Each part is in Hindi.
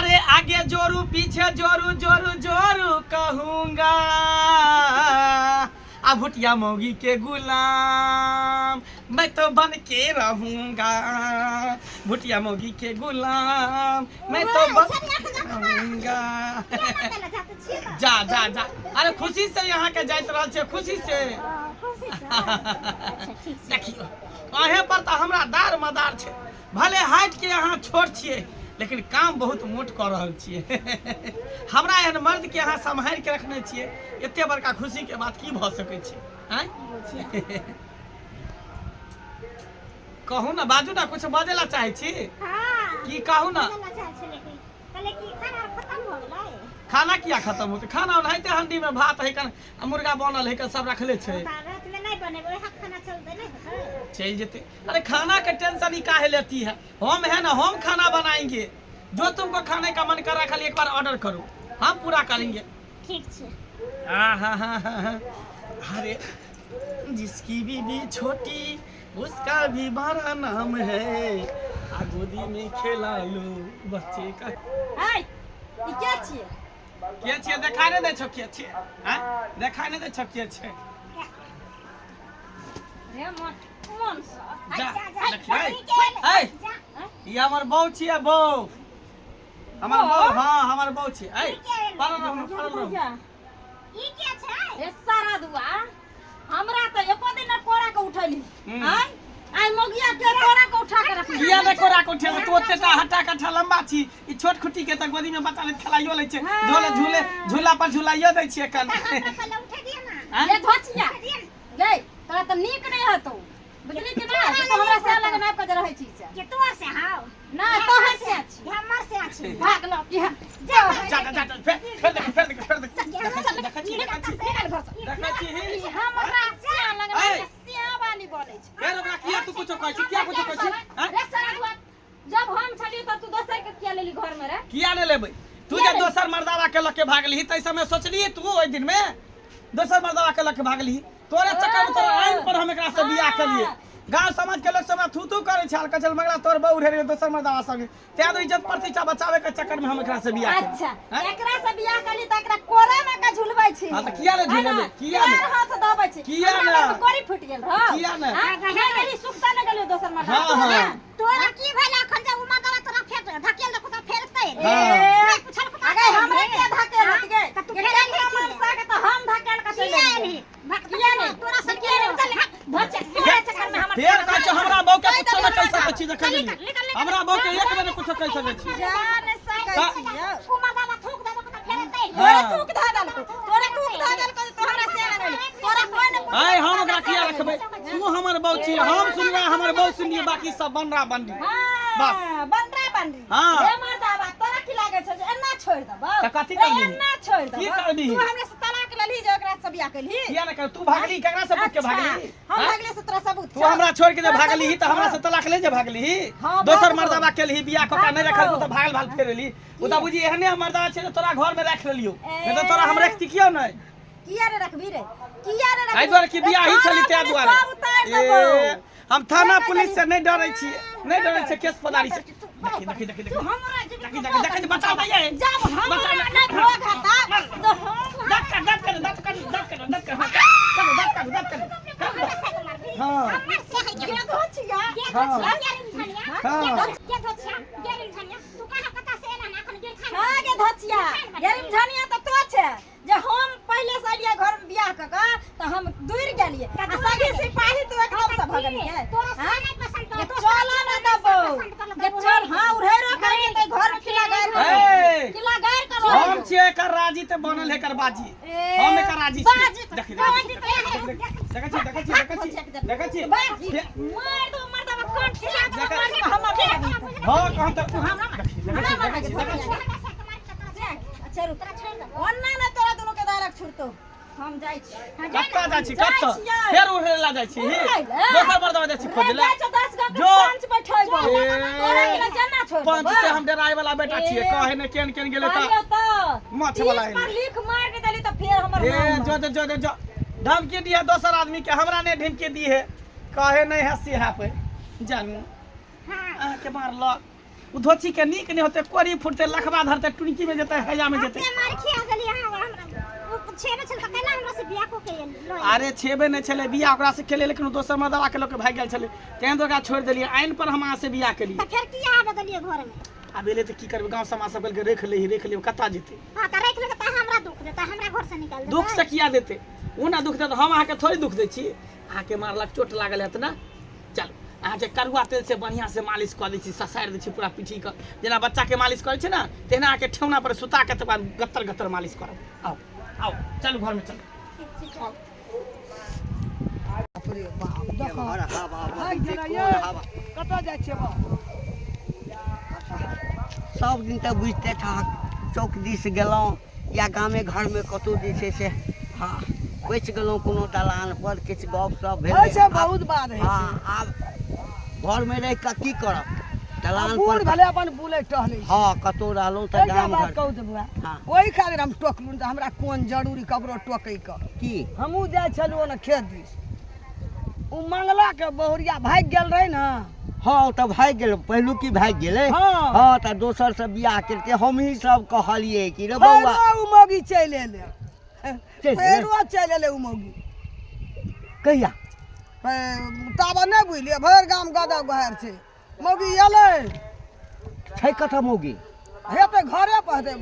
अरे आगे जोरू पीछे जोरू जोरू जोरू कहूंगा आ भुटिया मौगी के गुलाम मैं तो बन के रहूंगा भुटिया मौगी के गुलाम मैं तो बन के रहूंगा जा जा जा अरे खुशी से यहाँ के जाइत रहल छे खुशी से देखियो अहे पर तो हमरा दार मदार छे भले हाइट के यहाँ छोट छिए लेकिन काम बहुत मोट कर रहल छिए हमरा एहन मर्द के यहाँ संभाल के रखने छिए एते बड़का खुशी के बात की भ सकै छै हैं कहू ना बाजू ना कुछ बजे ला चाहे छी हां की कहू ना खाना किया खत्म होते खाना ओनाहिते हंडी में भात है कन मुर्गा बनल है कन सब रखले छै रात में नहीं बने ओहे खाना चलते नहीं चल जेते अरे खाना के टेंशन ही काहे लेती है हम है ना हम खाना बनाएंगे जो तुमको खाने का मन कर रहा खाली एक बार ऑर्डर करो हम पूरा करेंगे ठीक है हां अरे जिसकी बीबी छोटी उसका भी बड़ा नाम है आ गोदी में खेला लो बच्चे का हाय ई क्या छिए के छिए देखाय नै दै छ के छिए हैं देखाय नै दै छ के छै रे मन जा देखिए ए ई हमर बहू छिए बहू हमर बहू हां हमर बहू छिए ए परल रहू ई के छै रे सारा दुआ हमरा त एको दिन कोरा के उठैली हैं आई मोगिया के कोरा के उठा के रखली किया ने कोरा के उठे तो ओतेटा हटा कट्ठा लंबा छी ई छोट खुटी के त गोदी में बच्चा ले खलाइयो ले छै झोले झूले झूला पर झुलाइयो दै छिए कन उठे दिए ना रे धोचिया गई तोरा त नीक नहीं हतो बुझली कि ना तो हमरा से अलग नाप के रहै छी से के तोर से हां ना तोहर से अछि हमर से अछि भाग लो कि जा जा फेर देख हमरा से अलग से बानी बोलै छै फेर ओकरा किया तू कुछो कहै छी किया कुछो कहै छी रे सारा जब हम छलिए त तू दोसर के किया लेली घर में रे किया ने लेबै तू जे दोसर मर्दावा के लके भागली तै समय सोचली तू ओइ दिन में दोसर मर्दावा के लके भागली तोरे चक्कर में तोरा आइन पर हम एकरा से बियाह केलिए गांव समाज के लोग सब थू करे छाल कचल मगला तोर बहु रे दोसर मर्दावा संगे ते तो इज्जत प्रतिष्ठा बचावे के चक्कर में हम एकरा से बियाह केलिए अच्छा एकरा से बियाह केली त एकरा कोरा में का झुलबै छी हां त किया ले झुलबै किया ने हाथ दबै छी किया ने कोरी फुट गेल हो किया ने गेली सुखता न गेलियो दोसर मर्दावा हां तोरा की भेल अखन जे उमा दवा तोरा फेर धकेल देखो त फेरतै रे पूछल अगे हमरे के धकेल गे तू फेर हमर साग त हम धकेल के चले गेली भकिया ने तोरा से के चल धच चक्कर में हम फेर कहै छ हमरा बहू के कुछो न कह सकै छी देखै हमरा बहू के एक बेर कुछो कह सकै छी जान सकै छी उमा दवा थूक दे तो फेरतै तोरा थूक धा दल तोरा थूक धा दल तो हमरा से आनल तोरा कोई न आय हम ओकरा किया रखबै तू हमर बहू छी हम सुनबा हमर बहू सुनिए बाकी सब बनरा बनरी बस बनरा बनरी हां ए मर्दावा तोरा की लागे छ जे एना छोड़ दबो त कथि करबी एना छोड़ दबो की करबी तू हमरे से तलाक लेली जे ओकरा से बियाह केली किया न कर तू भागली केकरा से पूछ के भागली हम भागले से तोरा सबूत तू हमरा छोड़ के जे भागली त हमरा से तलाक ले जे भागली दोसर मर्दावा केलही बियाह क के नै रखल त भागल भाग फेरली ओ त बुझी एहने मर्दावा छै तोरा घर में राख लेलियो नै त तोरा हम रखती कियो नै किया रे रखबी रे किया रे रखबी आई द्वार की बियाह ही चली ते द्वारे हम थाना पुलिस से नहीं डरै छी नहीं डरै छी केस पदारी से देखी तू हमरा देखी बचाओ भैया जब हम नहीं भोग हता तो हम दत कर हां हमर से है के धोचिया के धोचिया गेरिम धनिया तू कहां कता से एना अखन गेल खाना हां के धोचिया गेरिम धनिया त तो छे जे हम पहले से आलिया घर में बियाह क त हम दूर गेलिए आ सगे सिपाही तू एकदम से भगन के तोरा से नहीं पसंद कर तो चला ना दबो जे चल हां उड़े रो कहीं ते घर में खिला गायर करो हम छे कर राजी ते बनल है कर बाजी हम एकर राजी छी देखी देखी मार दो मर्दवा कोन खिला दो हम हां कहम त देखी अच्छा रुक ओन्ना ना तोरा दोनों के दालक छुड़तो हम जाई छी कत्ता जा छी कत्ता फेर उड़े ला जाई छी दोसर मर्दवा जा छी खोज ले जो पंच बैठैबो तोरा के जन्ना छोड़ पंच से हम डराई वाला बेटा छिए कहे ने केन गेले त माछ वाला है पर लिख मार के देली त फेर हमर ए जो धमकी दिया दोसर आदमी के हमरा ने धमकी दी है कहे नहीं हंसी है पे जानू हां के मारलो उ धोती के नीक नहीं होते, कोरी फुटते, लखबा धरते, टुनकी में जेते, हैजा में जेते। मार खिया देली हमरा वो छेबे छल त केना हमरा से बियाह को के लो। अरे छेबे नहीं छले बियाह ओकरा से केले, लेकिन दोसर मर्दवा के लोग भाग गेल छले, तें तो ओकरा छोड़ देलिए। आइन पर हम से बियाह केलिए। त फिर किया आबे देलिए घर में? अब एले तो की करबे, गांव समाज सब के रख ले कता जेते। हां त रख ले त हमरा दुख देता, हमरा घर से निकाल दे। दुख से किया देते? उ ना दुख दे तो हम अहाँ के थोड़ी दुख दे छी। अहाँ के मारलक, चोट लागल है त ना, चल अहाँ के करुआ तेल से बढ़िया से मालिश कर दै छी, ससार दै छी पूरा पीठी के, जेना बच्चा के मालिश करे छै ना, तेना अहाँ के ठेवना पर सुता के त बाद गत्तर गत्तर मालिश करब। आओ आओ चल घर में चल। सब दिन तो बुझते था, चौक दिस गेलौं या गामे घर में कतौ जे छै से हाँ बैस गेलौं कोनो दलान पर, किछु गप सप भेलै। ऐसे बहुत बात है। हाँ आब घर में रह के की करब, दलान बूढ़ पर भले अपन बुले टहले। हाँ कतौ रहलौं त एकटा गाम बात घर कहू त बुआ, हाँ। ओही खातिर हम टोकलू त हमरा कोन जरूरी ककरो टोकै के। की हमहूँ जाइ छलहुँ ने खेत दिस, उ मंगला के बहुरिया भाग गेल रहे ना। हाँ त भाग गेल, पहिलू की भाग गेलै। हाँ। हाँ त दोसर से बियाह केलकै, हम ही सब कहलिए कि रे बौआ फेरो उ मौगी चलि एलै, चलि एलै? फेरो चलि एलै उ मौगी। कहिया ताब नहीं बुझलिए, भरि गाम गदा गहर छै। मौगी एलै छै कथा मौगी? हेतै घरे पर, हेतै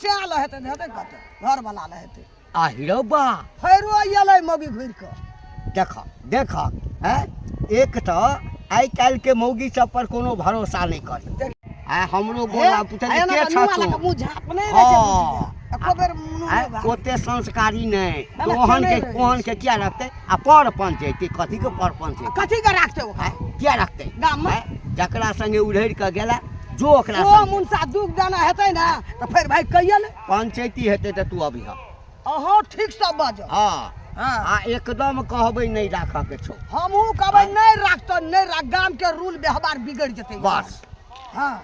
सैल हेतै, हेतै कतऽ घर बना ले हेतै। आहिरो बा फेरो एलै मौगी घुरि कऽ। देख देख हैं, एक तो आई काल के मौगी सब पर कोनो भरोसा नहीं कर। आ हमरो गोला पुछल के छ तू? मुंह झाप नहीं रहे छै बुझिया, एको बेर मुंह आ, नहीं ओते संस्कारी नहीं, ना, ओहन के क्या रखते? आ पर पंचायती कथी के पर पंचायती कथी के राखते हो? क्या रखते गाम में? हैं? जकरा संगे उड़ैर के गेला जो ओकरा ओ संगे मुंसा दुख दाना हेतै ना तो फिर भाई कहियल पंचायती हेतै त तू अभी हा। अहाँ ठीक से बाजो। हाँ हाँ आ एकदम कहबै नहीं राखऽ के छौ। हमहूँ कहबै नहीं राखतो, नहीं राख, गाम के रूल व्यवहार बिगड़ जेतै। बस हाँ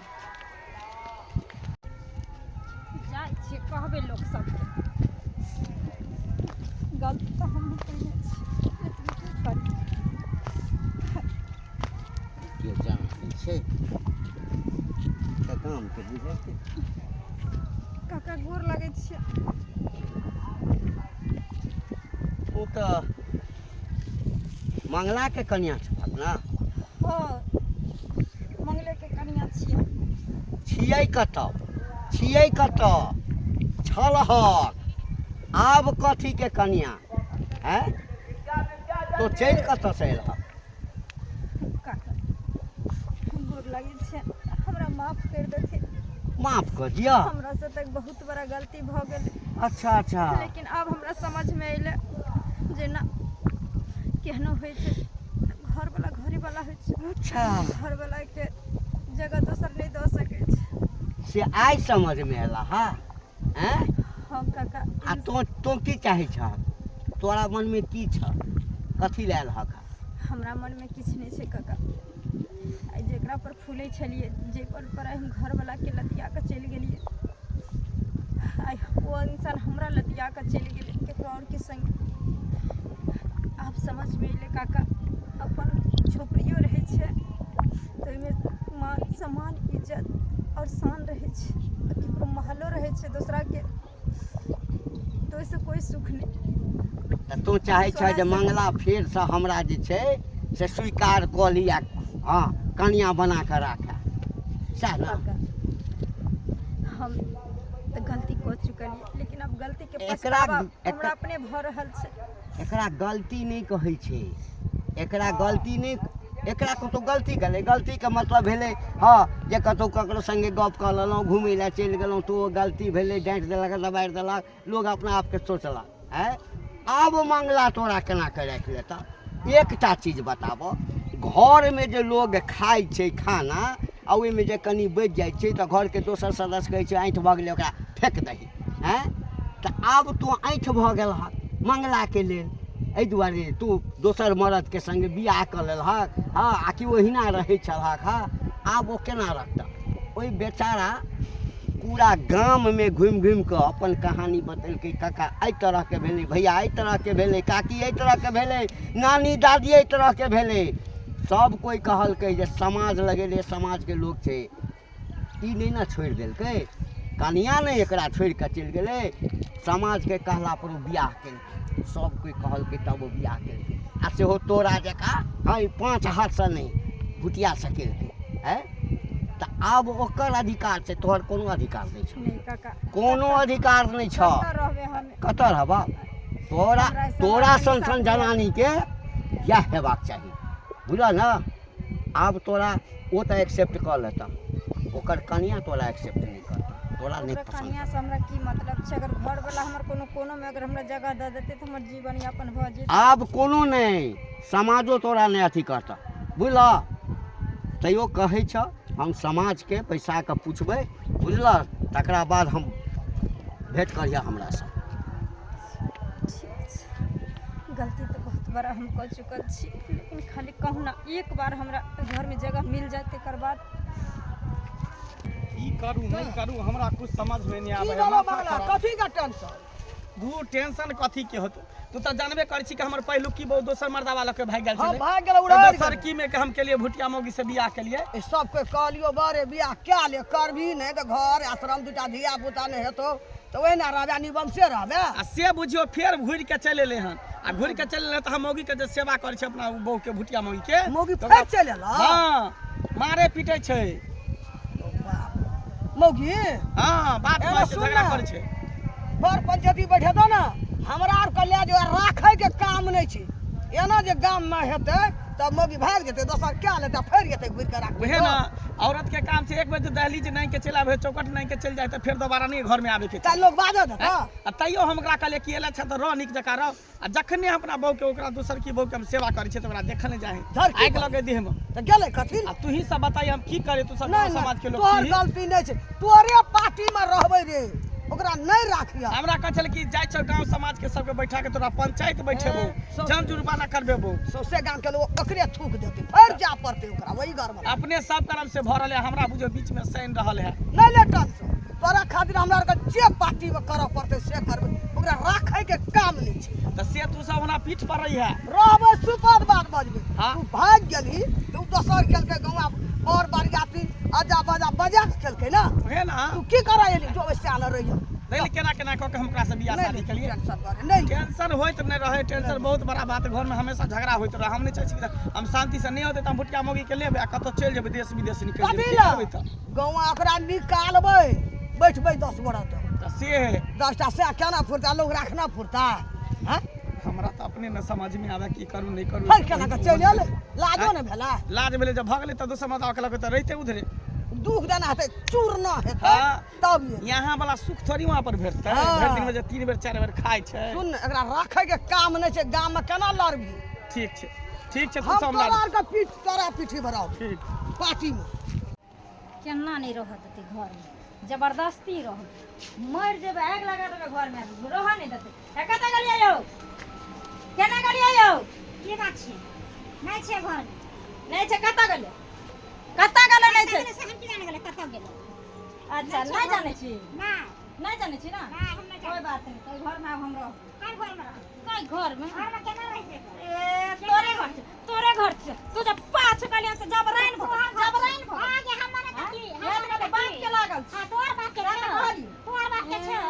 जाय छी कहबे लोग सब गलती तो हम ही कइले छी, के जान छै त काम के बुझै छै। काका गोर लगे छी। ओ त मंगला के कन्या छथि ना? हां मंगले के कन्या छियै। छियै कतऽ? छियै कतऽ? छलहर आब कथी के कन्या हैं? तो चलि कतऽ से एलह? काका गोर लगे छी, हमरा माफ कर देथिन। माफ कर दिया। हमरा से तक बहुत बड़ा गलती भ गेल, अच्छा अच्छा लेकिन अब हमरा समझ में अइले जे ना केहनो होइ छै, घर वाला घरे वाला होइ छै। अच्छा घर वाला के जगह दोसर नहीं दे सकै छै। से आइ समझ में एला हा हैं? हम काका आ तो की चाहे छ? तोरा मन में की छ? कथी लेल हक? हमरा मन में किछ नहीं छै काका। आई जेकरा पर फूले छलिए, जे पर हम घर वाला के लतिया के चल गेलिए, आई वो इंसान हमरा लतिया के चल गेले केकरो और के संग। आप समझ में अइले काका, अपन झोपड़ियो रहे छै तो ओइमे मान सम्मान इज्जत और शान रहे छै, केकरो महलो रहे छै दूसरा के, तो इससे कोई सुख नहीं। त तू चाहे छ जे मंगला फेर से हमरा जे छै से स्वीकार क लिया, हाँ कन्या बना के राखे, सह ना? काका हम तो गलती कर चुकलिए, लेकिन अब गलती के एकरा- पछतावा एकरा- हमरा अपने भ रहल छै। एकरा गलती नहीं कहै छै, एकरा गलती नहीं, एकरा कतौ गलती गेलै, गलती के मतलब भेलै हाँ जे कतौ ककरो संगे गप कऽ लेलहुँ, घुमै लए चलि गेलहुँ तो ओ गलती भेलै, डाँटि देलक दबाड़ि देलक, लोग अपना आपके सोचलक है। आब मंगला तोरा केना के राखि लेता? एकटा चीज बताबो, घर में जे लोग खाइ छै खाना आ ओहिमे जे कनि बचि जाइ छै तऽ घर के दोसर सदस्य कहै छै ऐंठ भऽ गेलै ओकरा फेंक दही हैं? तऽ आब तू ऐंठ भऽ गेल हक मंगला के लेल, एहि दुआरे तू दोसर मर्द के संगे बियाह कऽ लेलहक हाँ, आ कि ओहिना रहै छलहक हाँ। आब ओ केना रखता? ओहि बेचारा पूरा गाम में घुमि घुमि कऽ अपन कहानी बतेलकै, काका एहि तरह के भेलै, भैया एहि तरह के भेलै, काकी एहि तरह के भेलै, नानी दादी एहि तरह के भेलै। सब कोई कहलकै जे समाज लगेले, समाज के लोग छै ई नहीं ना छोड़ देलकै, कनिया ने एकरा छोड़ के चलि गेलै, समाज के कहला पर ओ बियाह केलकै, सब कोई कहलकै तब ओ बियाह केलकै, आ सेहो तोरा जकाँ हाँ 5 हाथ से नहीं भुटिया सकेलकै है। तऽ आब ओकर अधिकार छै, तोहर कोनो अधिकार नहीं छौ, नहीं काका कोनो अधिकार नहीं छौ। रहबे हम कतऽ रहबा, तोरा तोरा सन सन जनानी के इएह हेबाक चाही, बुझल ना। आब तोरा ओ तऽ एक्सेप्ट कऽ लेता, ओकर कनिया तोरा एक्सेप्ट नहीं करता, तोरा नहीं पसंद। कनिया से हमरा की मतलब छै, अगर घर वाला हमर कोनो में अगर हमरा जगह दे देते तो हमर जीवन यापन भ जेतै। आब कोनो नहीं, समाजो तोरा नहीं अथी करता, बुझल। तैयो कहै छ हम समाज के पैसा के पूछबै, बुझल, तकरा बाद हम भेंट करिया हमरा से। गलती तो बहुत बड़ा हम कर चुकल छी, लेकिन खाली कहूँ ना एक बार हमरा घर में जगह मिल जाए तकर बाद ई करू नहीं करू हमरा कुछ समझ में नहीं की आवे। बोलो बंगला कथी का टेंशन? दू टेंशन कथी के होतो, तू तो जानबे करै छी कि हमर पहिलू की बहुत दोसर मर्दा वाला के भाग गेल हाँ छलै, भाग गेल उड़ा दोसर की में के हम के लिए भुटिया मौगी से बियाह के लिए। ए सबके कहलियो बारे बियाह क्या ले करभी नहीं तो घर आश्रम दूटा धिया पुता नहीं हेतो तो वही ना रहबे, निबम से रहबे। आ से बुझियो फेर घुर के चले ले हन, आ घुर के चले ले त हम मौगी के जे सेवा करै छै अपना बहू के भुटिया मौगी के, मौगी तो फेर चले ला हां मारे पीटे छै, मौगी हां बात एना में सुन झगड़ा ना। करै छै। बर पंचायती बैठे दो ना, हमरा आर के ले जो राखे के काम नहीं छै, एना जे गाम में हेते तब मौगी भाग जेते, दोसर क्या लेते फेर जेते घुर के राख। वहे ना औरत के काम छै, एक बेर दहलीज नहीं के चला भे चौकट नहीं के चल जाए तो फिर दोबारा नहीं घर में आवे के ता लोग बाजो देता आ तैयो हम ओकरा कहलिए कि एला छ त रह नीक जकाँ रह, आ जखने अपना बहू के ओकरा दोसर की बहू के हम सेवा करै छै त ओकरा देखल नहीं जाए, धर की आगि लगे देह में। तो गेले कथी आ तू ही सब बताई हम की करे, तू सब नहीं समाज के नहीं लोग तोहर छी। गलती नहीं छै, तोरे पार्टी में रहबे रे, ओकरा नहीं राखिया। हमरा कह चल कि जाय छ गांव समाज के सबके बैठा के तोरा पंचायत बैठेबो, सब- जन जुर्माना करबेबो, सौसे गांव के लोग ओकरे थूक देते, फिर जा पड़ते ओकरा वही घर में। अपने सब कर्म से भरल है, हमरा बुझो बीच में सैन रहल है। नहीं ले टेंशन, तोरा खातिर हमरा आर के जे पार्टी में करऽ पड़ते से करबे, ओकरा राखे के काम नहीं छै। त से तू सब हमरा पीठ पर रही है। रहबे सुपद बात बजबे, हाँ। तू भाग गेली तू दोसर केलके गौवा और बरियाती आजा बाजा बजा के केलके ना, है ना तू की करा एली जो वैसे आल रहिया। देख केना केना क के हमरा से बियाह शादी के लिए टेंशन करे नहीं टेंशन होइत नहीं रहे, टेंशन बहुत बड़ा बात, घर में हमेशा झगड़ा होइत रहे, हम नहीं चाहे छी कि हम शांति से नहीं होते त हम भुटिया मौगी के लेबे आ कतो चल जेबे देश विदेश निकल कथी जेबे ला होइत गौवा ओकरा निकालबे, बैठबे 10 बड़ा तो त से है। 10टा से केना फुरता लोग रखना फुरता हैं, हमरा त अपने न समझ में आवे की करू नहीं करू। फिर केना के चल आले लाजो न भेला, लाज भेले जब भगले त दोसर मर्दा के लगे त रहते उधरे। दुख देना हेते चूर न हेते हाँ। तब ये यहाँ वाला सुख थोड़ी वहाँ पर भेटतै, हाँ। भरि दिन में जे 3 बेर 4 बेर खाय छै। सुन एकरा राखे के काम नहीं छै, गाम में केना लड़बी। ठीक छै ठीक छै, तू हम सब तोरा लड़ आर के पीठ तोरा पीठी भराओ ठीक। पार्टी में। केना नहीं रह देते घर में, जबरदस्ती रह मर जेबे, आग लगा देबे घर में, रह नहीं देते। कतऽ गेलियै यौ, केना गेलियै यौ, की बात छै? नहीं छै घर में। नहीं छै कतऽ गेलै, कतऽ गेलै नहीं छै। से हम किया नहीं गेले, कतौ गेले? अच्छा नहीं जाने छी, नहीं नहीं जाने छी ना, नहीं हम नहीं कोई जाने। बात नहीं, कोई घर में आब हम रह, कई घर में रह? कोई घर में घर में केना रह छै? ए तोरे घर छै, तोरे घर छै, तू जब पाछ कलिया से जबराइन भो, जबराइन भो। आगे हम माने त की? हे तोरे बाप के लागल छै, हां तोर बाप के तोरा छै, कहली। तोर बाप के छै।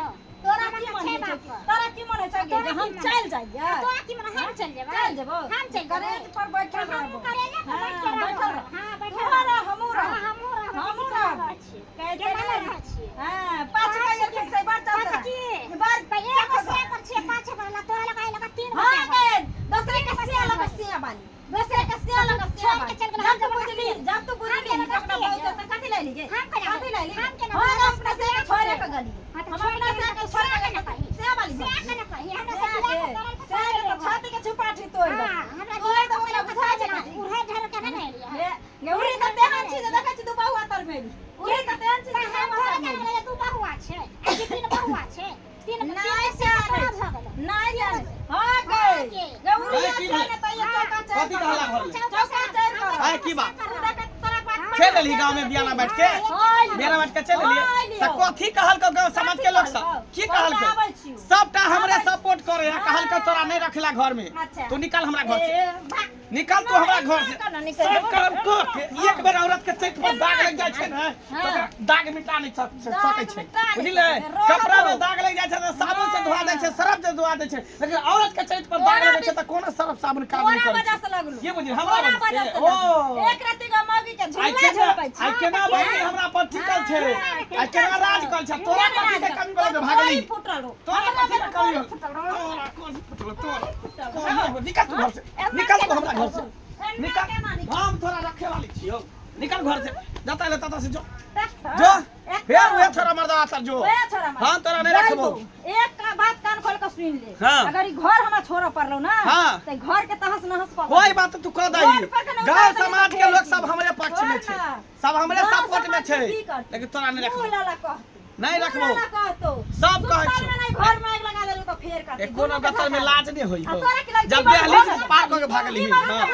तोरा की मन छै, तोरा की मन छै जे हम चल जाइए, तोरा की मन हम चल जेबै? चल जेबो, हम चल जेबै। गरेज पर बैठल हम रहबो, करेले पर बैठ के हाँ, बैठल रहबो। रह। हां बैठल तू रह, हमहूँ रह। हां हमहूँ रह, हमहूँ रह रह। छी। कहै छै केना ने, रह छी? हाँ, पाछ कहिया ठीक से बात चल बात की? बात पहिले को से पर छे पाछे वाला तोरा लगा लगा 3 हाँ बजे। के दूसरे के सिया लगा सिया बानी, दूसरे के सिया लगा सिया छोड़ के बानी। चल गेल, जब हम तू तो बुझली, जब तू बुझली हम कि अपना केना बहुत त कथी ले लीगे, हम केना कथी ले लीगे, हम केना हम अपना से के छोड़े के गली, हाँ, तो हम छोड़ अपना के से के छोड़े के गली, से वाली से बात। केना कही? हमरा से से के, से के तो छाती के छुपाठी तोड़ दे, हां हमरा तोड़ दे ओकरा बुझा जे उहे धर के ना लिया। हे उरी त तेहन छी जे देखै छी तू बहुआ तर मेरी, उरी त तेहन छी जे हम बहुआ तोरा तर मेरी। जाने तू बहुआ छै, आ 3 बहुआ छै। 3 नहीं से जाने, खराब भ गेल। नहीं जाने, हाँ के जे उरी अरे की जाने त ये चौका चढ़ कथी कहला घर में? चौका चढ़ कर आय की बात? तू देखे तोरा बात छे चल रही गांव में बियाना बैठ के बियाना बैठ के चल रही त कथी कहल को गांव समाज के लोग सब की कहल को सबटा हमरे सपोर्ट करे है कहल को तोरा नहीं रखला घर में तू निकल हमरा घर से निकल तू हमरा घर से सब काम को एक बार औरत के चेत पर दाग लग जाय छै ना तो दाग मिटा नहीं सकै छै बुझले कपड़ा में दाग लग जाय छै त साबुन से धोआ दै छै सरफ से धोआ दै छै लेकिन औरत के चेत पर दाग लगे छै त कोन सरफ साबुन काम नहीं करे ये बुझी हमरा वजह से ओ एक राती का मौगी के झुला झोपै छै आई केना बनी हमरा पर टिकल छै आई केना राज कल छै तोरा कथि के कमी बोले भागली फुटल रो तोरा कथि के कमी तोरा कोन फुटल तोरा निकल तू घर से निकल तू हमरा घर से निकल हम थोड़ा रखे वाली छियो निकल घर से जाता ले ताता से जो फिर वे छोरा मर्दा आतर जो हां तोरा नहीं रखबो एक का बात कान खोल के सुन ले हाँ। अगर ई घर हमरा छोड़ पड़लो ना हाँ। त घर के तहस नहस कर कोई बात तू कह दई गांव समाज के लोग सब हमरे पक्ष में छै सब हमरे सपोर्ट में छै लेकिन तोरा नहीं रखबो लाला कह नहीं रखबो लाला कह तो सब कहै घर छै में नहीं घर में आग लगा देलू तो फेर कर एक कोनो गतर में लाज नहीं होई आ तोरा के लग जब दहली से पार कर के भागली हां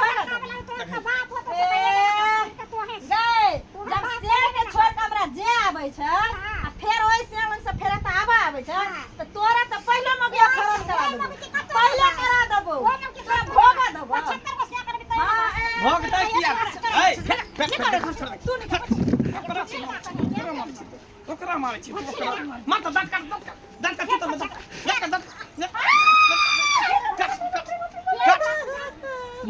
गए जब शेर के छोड़ के हमरा जे आबै छै आ फेर ओइ से लंग से फेर त आबै छै त तोरा त पहिले मगिया खरन करा देबो पहिले करा देबो तोरा भोगा देबो भोगता किया ए फेर तू निकल ओकरा मारै छी मार त दांत काट तू त दांत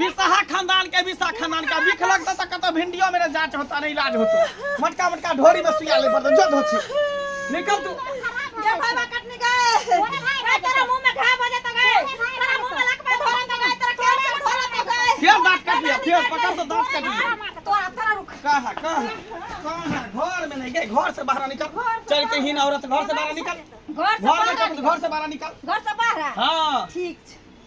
बिसाहा खानदान के बिसा खानदान का बिख लगता त कत भिंडियो मेरे जांच होता नहीं इलाज होतो मटका ढोरी में सुइया ले पड़ता जो धोछी निकल तू ये बाबा कटने गए तेरा मुंह में घाव हो जाता गए तेरा मुंह में लक पे धोरा तो गए तेरा खेल से धोरा तो गए फिर दांत काट लिया फिर पकड़ तो दांत काट लिया तोरा रुक कहां घर में नहीं गए घर से बाहर निकल चलते ही औरत घर से बाहर निकल घर से बाहर निकल घर से बाहर हां ठीक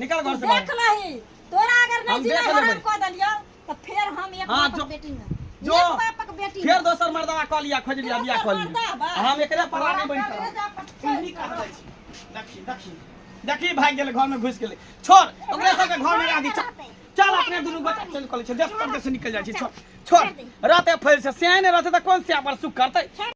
निकल घर से बाहर देख लही तोरा अगर नहीं जीना हराम कर दलियो तो फिर हम एक बाप के बेटी में जो एक बाप के बेटी फिर दोसर मर्दवा कह लिया खोज लिया बियाह कर लिया हम एकरे पर नहीं बन कर देखी भाग गेले घर में घुस गेले छोड़ ओकरे सब के घर में आदि चल अपने दुनु बच्चा चल कॉलेज देश पर से निकल जाय छी छोड़ रहते फैल से सियाने रहते त कौन सिया पर सुख करते